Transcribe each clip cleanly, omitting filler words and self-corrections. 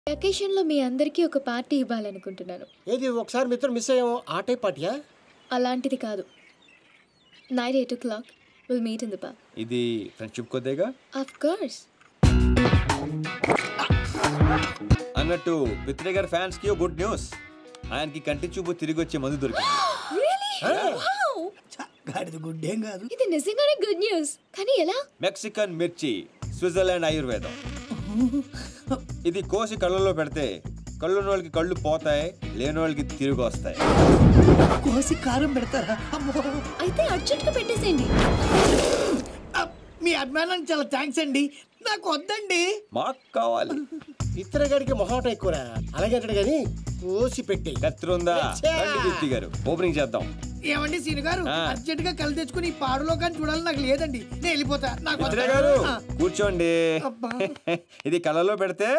Vacation లో మీ అందరికీ ఒక పార్టీ ఇవ్వాలనుకుంటున్నాను. ఏది ఒకసారి మిత్రుడు మిస్ అయ్యాము ఆ టైప్ పార్టీయా? అలాంటిది కాదు. Night 8 o'clock will meet in the park. ఇది ఫ్రెండ్షిప్ కొద్దిగా ఆఫ్ కోర్స్. అన్నట్టు పిత్రే గారి ఫ్యాన్స్ కి గుడ్ న్యూస్. ఆయనకి కంటి చూపు తిరిగి వచ్చే మందు దొరికింది. గుడ్ ఏం కాదు. ఇది నిజంగానే గుడ్ న్యూస్. కానీ ఎలా? మెక్సికన్ మిర్చి, స్విట్జర్లాండ్ ఆయుర్వేదం. ఇది కోసి కళ్ళల్లో పెడితే కళ్ళున్న వాళ్ళకి కళ్ళు పోతాయి, లేని వాళ్ళకి తిరిగి వస్తాయి. కోసి కారం పెడతారా? అయితే అర్జెంట్ గా పెట్టేసేయండి. మీ అభిమానానికి చాలా థ్యాంక్స్ అండి. నాకు వద్దండి. మాకు కావాలి. ఇతరగాడికి మొహాట ఎక్కువరా. అలాగే అంటాడు కానీ కోసి పెట్టి కత్తిరుందా దీప్తి గారు ఓపెనింగ్ చేద్దాం. ఏమండి సీను గారు, అర్జెంట్ గా కళ్ళు తెచ్చుకుని ఈ పాడులో కానీ చూడాలి. నాకు లేదండి, నేను వెళ్ళిపోతా. పిత్రే గారు కూర్చోండి. ఇది కళ్ళలో పెడితే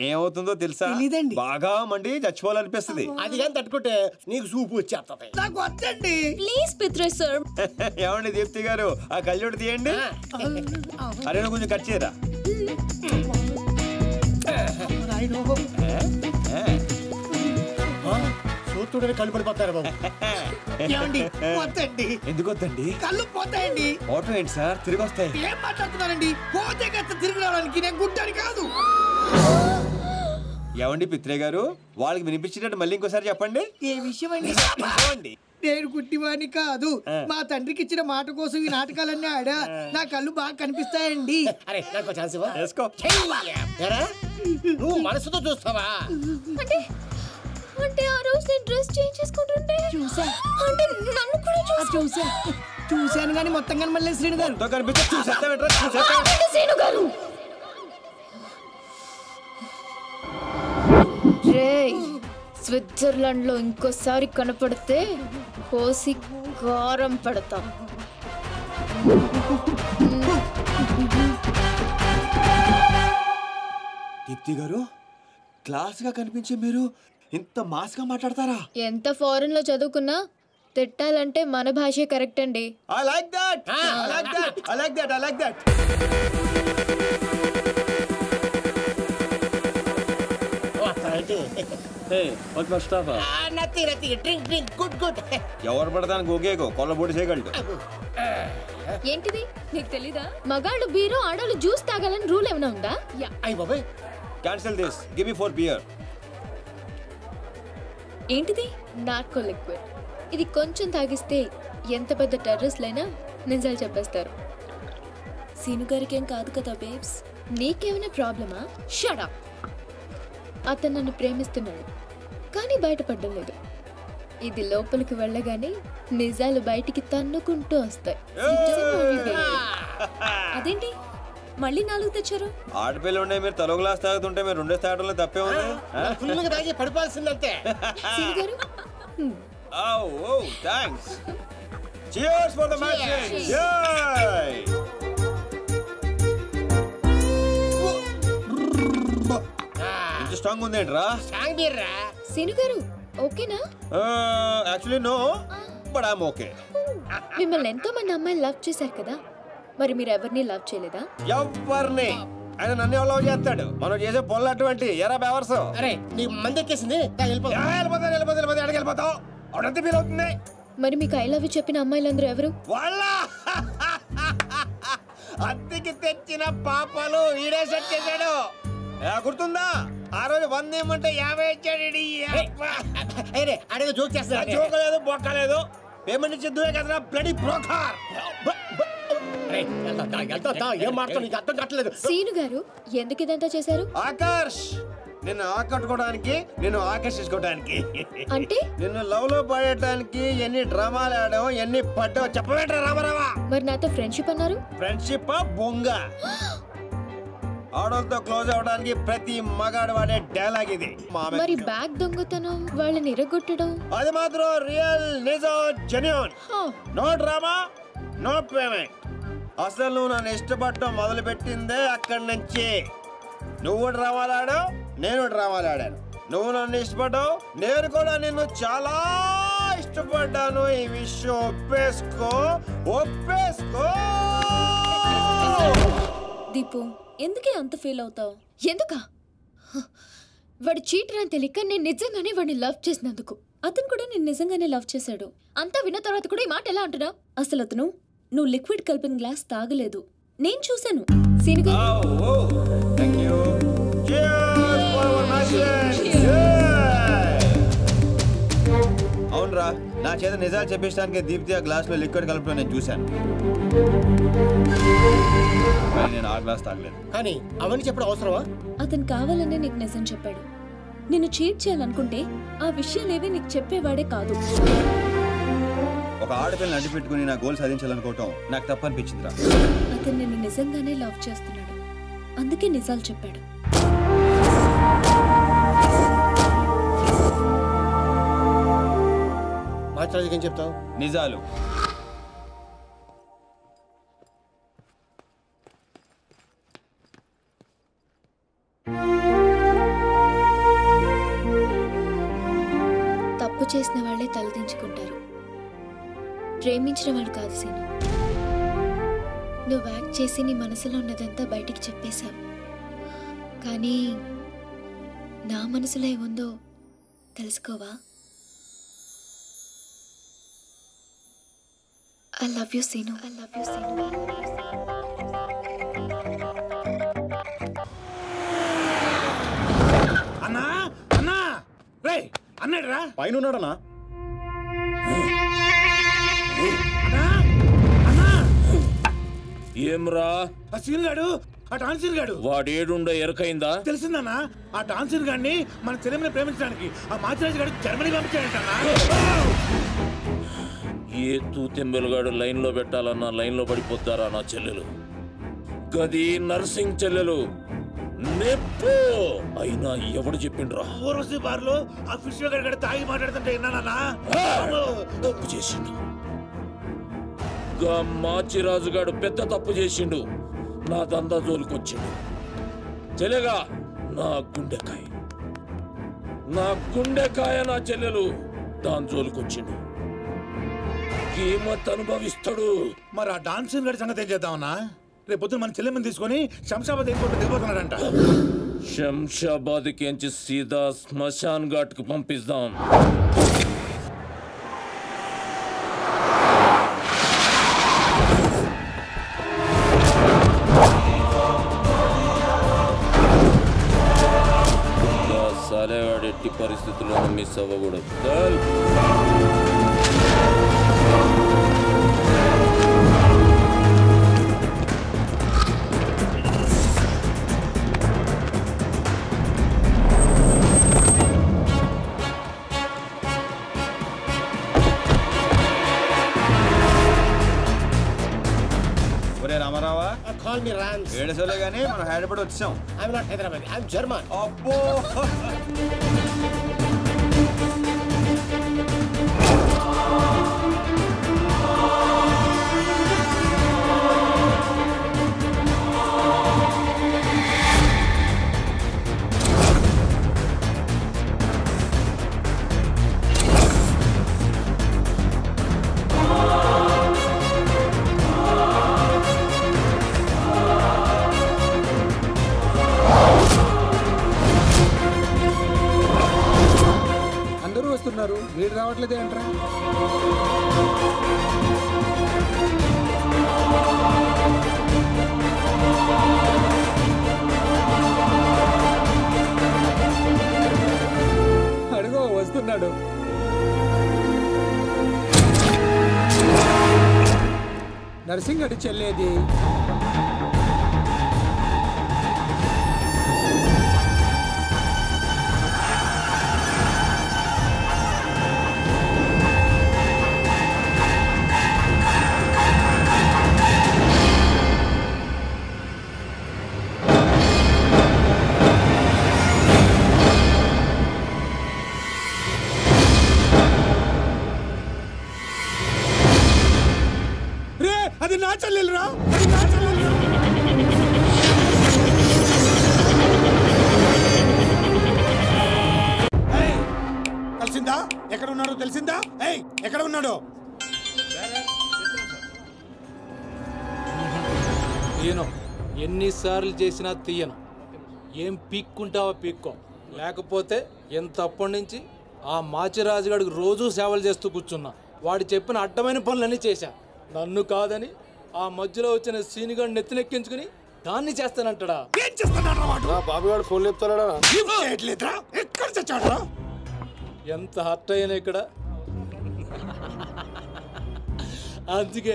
ఏమవుతుందో తెలుసా? బాగా మండి చచ్చిపోవాలనిపిస్తుంది. అది కానీ తట్టుకుంటే నీకు సూపు వచ్చేస్తుంది. నాకు వద్దండి ప్లీజ్ పిత్రే సార్. ఏమండి దీప్తి గారు ఆ కళ్ళోడు తీయండి. అరే కొంచెం కట్ చేయరా. చూస్తుండే కళ్ళు పడిపోతారు బాబు. ఏమండి వద్దండి. ఎందుకు వద్దండి? కళ్ళు పోతాయండి. ఆటో ఏంటి సార్ తిరిగి వస్తాయి. ఏం మాట్లాడుతున్నారండి? పోతే కాస్త తిరిగి రావడానికి నేను గుడ్డని కాదు. ఏమండి పిత్రే గారు వాళ్ళకి వినిపించినట్టు మళ్ళీ ఇంకోసారి చెప్పండి. ఏ విషయం అండి? నేను గుడ్డివాణి కాదు. మా తండ్రికి ఇచ్చిన మాట కోసం ఈ నాటకాలన్నీ ఆడా. నా కళ్ళు బాగా కనిపిస్తాయండి. అరే నాకు ఛాన్స్ ఇవ్వు. వేసుకో. నువ్వు మనసుతో చూస్తావా? అంటే ఆ రోజు నేను డ్రెస్ చేంజ్ చేసుకుంటుంటే చూసా. అంటే నన్ను కూడా చూశాను కానీ మొత్తం కానీ మళ్ళీ శ్రీను గారు శ్రీను గారు స్విట్జర్లాండ్ లో ఇంకోసారి కనపడితే కోసి కారం పెడతా. దీప్తి గారు క్లాస్ గా కనిపించే మీరు ఇంత మాస్ గా మాట్లాడతారా? ఎంత ఫారెన్ లో చదువుకున్నా తిట్టాలంటే మన భాషే కరెక్ట్ అండి. I like that. ఎవరు పడతానికి ఓకేగో కొల్లబొడి చేయగలడు. ఏంటిది నీకు తెలీదా? మగాళ్ళు బీరు ఆడవాళ్ళు జ్యూస్ తాగాలని రూల్ ఏమైనా ఉందా? Cancel this. Give me 4 beer. ఏంటిది? Narco liquid. ఇది కొంచెం తాగిస్తే ఎంత పెద్ద టెర్రరిస్ట్లైనా నిజాలు చెప్పేస్తారు. సీను గారికి ఏం కాదు కదా బేబ్స్? నీకేమైనా ప్రాబ్లమా? Shut up. అతను నన్ను ప్రేమిస్తున్నాడు కానీ బయటపడడం లేదు. ఇది లోపలికి వెళ్ళగానే నిజాలు బయటికి తన్నుకుంటూ వస్తాయి. అదేంటి మళ్ళీ 4 తెచ్చారు? ఆడపిల్ల ఉండే మీరు తలో గ్లాస్ తాగుతుంటే మీరు 2 తాగడంలో తప్పే ఉంది. పడిపోవాల్సిందంతే. Thanks. Cheers for the match. ఇంత స్ట్రాంగ్ ఉందేంట్రా? సీను గారు ఓకేనా? Actually no but I'm okay. మిమ్మల్ని ఎంతో మంది అమ్మాయిలు లవ్ చేశారు కదా, మరి మీరు ఎవరిని లవ్ చేయలేదా? ఎవరిని? ఆయన నన్ను లవ్ చేస్తాడు. మనం చేసే పొల్ల అటువంటి ఎరా బెవర్స్. అరే నీ మంది ఎక్కేసింది. వెళ్ళిపోతావు అవునంత ఫీల్ అవుతుంది. మరి మీకు ఐ లవ్ యూ చెప్పిన అమ్మాయిలందరూ ఎవరు? వాళ్ళ అద్దెకి తెచ్చిన పాపలు ఈడే సెట్ చేశాడు. గుర్తుందా? ఆ రోజు 100 ఇమ్మంటే 50 ఇచ్చాడు. అడిగి జోక్ చేస్తా. జోకలేదు బొక్కలేదు. పేమెంట్ ఇచ్చేద్దువే కదరా బ్లడీ బ్రోకర్. ఏం మాట్లాడు నీకు అర్థం కావట్లేదు. సీను గారు ఎందుకు ఇదంతా చేశారు? ఆకర్ష్ నిన్ను ఆకట్టుకోవడానికి, నిన్ను ఆకర్షించుకోవడానికి, అంటే నిన్ను లవ్ లో పడేయడానికి ఎన్ని డ్రామాలు ఆడావు, ఎన్ని పడ్డావు చెప్పవేంట్రా రామారావా? మరి నాతో ఫ్రెండ్షిప్ అన్నారు. ఫ్రెండ్షిప్ బొంగ. ఆడోళ్ళతో క్లోజ్ అవడానికి ప్రతి మగాడు వాడే డైలాగ్ ఇది. మరి బ్యాగ్ దొంగతనం, వాళ్ళని ఇరగొట్టడం, అది మాత్రం రియల్, నిజం, genuine. No drama, no payment. అసలు నువ్వు నన్ను ఇష్టపడటం మొదలు పెట్టిందే అక్కడి నుంచి. నువ్వు డ్రామాలు ఆడావు, నేను డ్రామాలు ఆడాను. నువ్వు నన్ను ఇష్టపడ్డావు, నేను కూడా నిన్ను చాలా ఇష్టపడ్డాను. ఈ విషయం ఒప్పేసుకో. దీపు ఎందుకే అంత ఫీల్ అవుతావు? ఎందుకా? వాడు చీటర్ అని తెలియక నేను నిజంగానే వాడిని లవ్ చేసినందుకు. అతను కూడా నేను నిజంగానే లవ్ చేశాడు. అంతా విన్న తర్వాత కూడా ఈ మాట ఎలా అంటున్నావు? అసలు అతను నువ్వు లిక్విడ్ కలిపిన గ్లాస్ తాగలేదు, నేను చూశాను. సీనుగా అవునరా, నా చేత నిజాలు చెప్పేయడానికి దీప్తి ఆ గ్లాస్ లో లిక్విడ్ కలపడం నేను చూశాను. నేను ఆ గ్లాస్ తాగలేదు. కానీ అవన్నీ చెప్పడం అవసరమా? అతను కావాలనే నీకు నిజం చెప్పాడు. నిన్ను చీట్ చేయాలనుకుంటే ఆ విషయాలేవి నీకు చెప్పేవాడే కాదు. ఒక ఆడపిల్లని అడ్డు పెట్టుకుని నా గోల్ సాధించాలనుకోవటం నాకు తప్పనిపించిందిరా. అతను నిన్ను నిజంగానే లవ్ చేస్తున్నాడు, అందుకే నిజాలు చెప్పాడు. మాట్లాడేం చెప్తావు? నిజాలు. తప్పు చేసిన వాళ్ళే తలదించుకుంటారు, ప్రేమించిన వాళ్ళు కాదు సీను. నువ్వు యాక్ట్ చేసి నీ మనసులో ఉన్నదంతా బయటికి చెప్పేశావు, కానీ నా మనసులో ఏముందో తెలుసుకోవా? I love you, Sinu. I love you, Sinu. అన్నా అన్నా రే అన్నాడురా పైన ఉన్నాడనా? ఏమ్రా ఆ సీన్ గాడు, ఆ టాన్సీన్ గాడు వాడేడుండో ఎరకైందా? తెలిసిందన్నా, ఆ టాన్సీన్ గాడిని మన చెల్లెమ్మని ప్రేమించడానికి ఆ మాచిరాజు గాడు జర్మనీ పంపించాడంటన్నా. ఏ తూతెంబెలుగాడు లైన్ లో పెట్టాలన్నా లైన్ లో పడిపోతారా నా చెల్లెలు? గది నర్సింగ్ చెల్లెలు నెప్పు అయినా ఎవడు చెప్పిండ్రా? ఊర్వశి బార్లో ఆ ఫిష్ గడ తాగి మాట్లాడుతుంటే విన్నానన్నా. తప్పు చేసిండు. మాచిరాజుగాడు పెద్ద తప్పు చేసిండు, నా దందా జోలికొచ్చిండు. చెల్లెగా నా గుండెకాయ నా చెల్లెలు దాని జోలికొచ్చిండు. కీమత్ అనుభవిస్తాడు. మరి ఆ డాన్సీన్ గడి సంగతి ఏం చేద్దామన్నా? రేపు పొద్దున మన చెల్లెమ్మని తీసుకొని శంషాబాద్ ఎయిర్పోర్ట్ దిగిపోతున్నాడంట. శంషాబాద్కి ఎంచి సీదా శ్మశాన్ ఘాట్ కు పంపిస్తాం. సాలేగాడు ఎట్టి పరిస్థితుల్లో మిస్ అవ్వకూడదు. రామారావా, కాల్ మీ రామ్స్. ఏడుసోలే గానీ మనం హైదరాబాద్ వచ్చాం. I'm not Hyderabad, I'm German. అబ్బో, వీడు రావట్లేదే అంటారా? అడుగో వస్తున్నాడు. నర్సింగ్ అడి చెల్లేది. అది నా చెల్లెలురా, అది నా చెల్లెలు. తెలిసిందా ఎక్కడ ఉన్నాడో? తెలిసిందా? ఎక్కడ ఉన్నాడో? తీయను, ఎన్నిసార్లు చేసినా తీయను. ఏం పీక్కుంటావో పీక్కో, లేకపోతే ఎంత అప్పటి నుంచి ఆ మాచిరాజుగాడికి రోజూ సేవలు చేస్తూ కూర్చున్నా. వాడు చెప్పిన అడ్డమైన పనులన్నీ చేశా. నన్ను కాదని ఆ మధ్యలో వచ్చిన సీనిగాడిని నెత్తినెక్కించుకుని దాన్ని చేస్తానంటాడా? ఏం చేస్తాడు వాడు? బాబుగాడు ఫోన్ చెప్తాడా? ఎక్కడ చచ్చాడు? ఎంత హర్ట్ అయ్యాను ఇక్కడ. అందుకే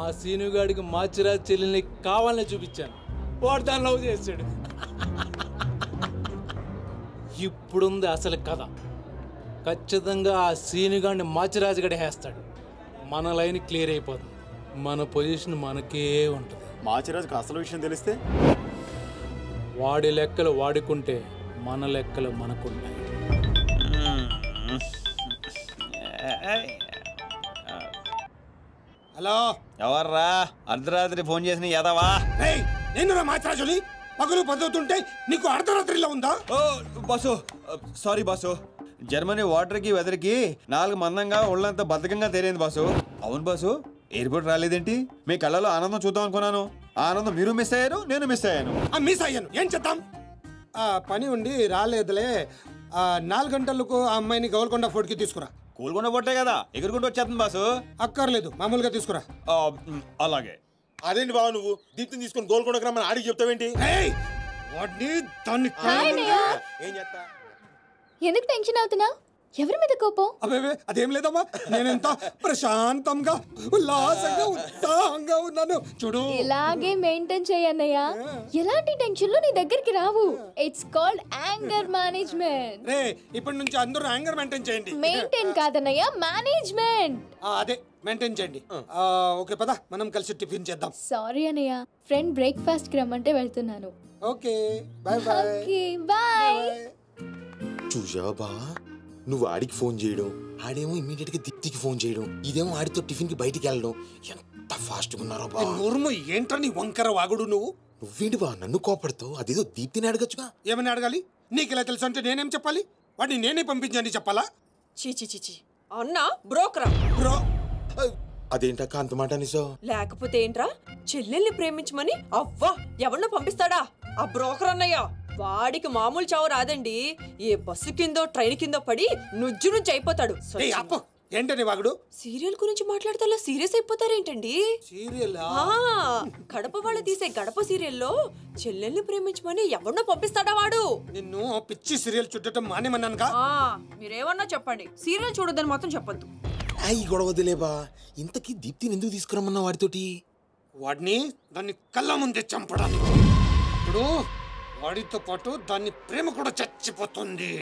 ఆ సీనుగాడికి మాచిరాజు చెల్లెల్ని కావాలని చూపించాను. వాడు దాన్ని లవ్ చేశాడు. ఇప్పుడుంది అసలు కథ. ఖచ్చితంగా ఆ సీనుగాడిని మాచిరాజు గడి వేస్తాడు. మన లైన్ క్లియర్ అయిపోతుంది. మన పొజిషన్ మనకే ఉంటుంది. మాచిరాజుకి అసలు విషయం తెలిస్తే వాడి లెక్కలు వాడుకుంటే మన లెక్కలు మనకుంటాయి. హలో, ఎవర్రా అర్ధరాత్రి ఫోన్ చేసిన యదవా? నేను మాచిరాజుని పగలు పదువుతుంటే నీకు అర్ధరాత్రిలో ఉందా? ఓ బాసు, సారీ బాసు. జర్మనీ వాటర్కి వెదర్కి 4 మందంగా ఒళ్ళంతా బద్ధకంగా తేలింది బాసు. అవును బాసు, ఎయిర్పోర్ట్ రాలేదేంటి? మీ కళ్ళలో ఆనందం చూద్దాం అనుకున్నాను. ఆనందం మీరు మిస్ అయ్యారు, నేను మిస్ అయ్యాను. మిస్ అయ్యాను, ఏం చేద్దాం? పని ఉండి రాలేదులే. 4 గంటలకు ఆ అమ్మాయిని గోల్కొండ ఫోర్ట్కి తీసుకురా. కూల్కొండ పొట్టే కదా, ఎగురుకుంటూ వచ్చేస్తుంది బాసు. అక్కర్లేదు, మామూలుగా తీసుకురా. అలాగే. అదేంటి బాబు, నువ్వు దీప్తిని తీసుకొని గోల్కొండకు రమ్మని ఆడికి చెప్తావేంటి? ఏం చేస్తా? ఎందుకు టెన్షన్ అవుతున్నా? ఎవరి మీద కోపం? అబే అదేం లేదమ్మా, నేనెంత ప్రశాంతంగా ఉల్లాసంగా ఉత్సాహంగా ఉన్నాను చూడు. ఇలాగే మెయింటైన్ చేయన్నయ్య. ఎలాంటి టెన్షన్లు నీ దగ్గరికి రావు. It's called anger management. రే, ఇప్పటి నుంచి అందరూ యాంగర్ మెయింటైన్ చేయండి. మెయింటైన్ కాదన్నయ్య, మేనేజ్మెంట్. అదే మెయింటైన్ చేయండి. ఓకే పద, మనం కలిసి టిఫిన్ చేద్దాం. సారీ అన్నయ్య, ఫ్రెండ్ బ్రేక్ఫాస్ట్ కి రమ్మంటే వెళ్తున్నాను. Okay bye bye. Okay bye. చూసావా బా, నువ్వు ఆడికి ఫోన్ చేయడం, ఆడేమో ఇమ్మీడియట్ గా దీప్తికి ఫోన్ చేయడం, ఇదేమో ఆడితో టిఫిన్ కి బయటికి వెళ్ళడం. ఎంత ఫాస్ట్ గా ఉన్నారో బా. నోర్ము ఏంట్రా నీ వంకర వాగుడు నువ్వు? నువ్వేంటి బా నన్ను కోపడతావు? అదేదో దీప్తిని అడగచ్చుగా. ఏమని అడగాలి? నీకు ఇలా తెలుసు అంటే నేనేం చెప్పాలి? వాడిని నేనే పంపించండి చెప్పాలా? చీచి చీచి అన్నా బ్రోకరా? బ్రో అదేంటక్క అంత మాట నిసో? లేకపోతే ఏంట్రా, చెల్లెల్ని ప్రేమించమని అవ్వా ఎవరినో పంపిస్తాడా ఆ బ్రోకర్ అన్నయ్య? వాడికి మామూలు చావు రాదండి. ఏ బస్సు కిందో ట్రైన్ కిందో పడి నుజ్జు నుంచి అయిపోతాడు. ఏంటని వాగుడు? సీరియల్ గురించి మాట్లాడితే అలా సీరియస్ అయిపోతారేంటండి? సీరియల్ కడప వాళ్ళు తీసే గడప సీరియల్లో చెల్లెల్ని ప్రేమించమని ఎవరినో పంపిస్తాడా వాడు? నిన్ను పిచ్చి సీరియల్ చుట్టడం మానేమన్నానుగా. మీరేమన్నా చెప్పండి, సీరియల్ చూడొద్దని మాత్రం చెప్పొద్దు. ఈ గొడవ వదిలేబా. ఇంతకీ దీప్తిని ఎందుకు తీసుకురమ్మన్నా వాడితోటి? వాడిని దాన్ని కళ్ళ ముందే చంపడానికి. ఇప్పుడు వాడితో పాటు దాన్ని ప్రేమ కూడా చచ్చిపోతుంది.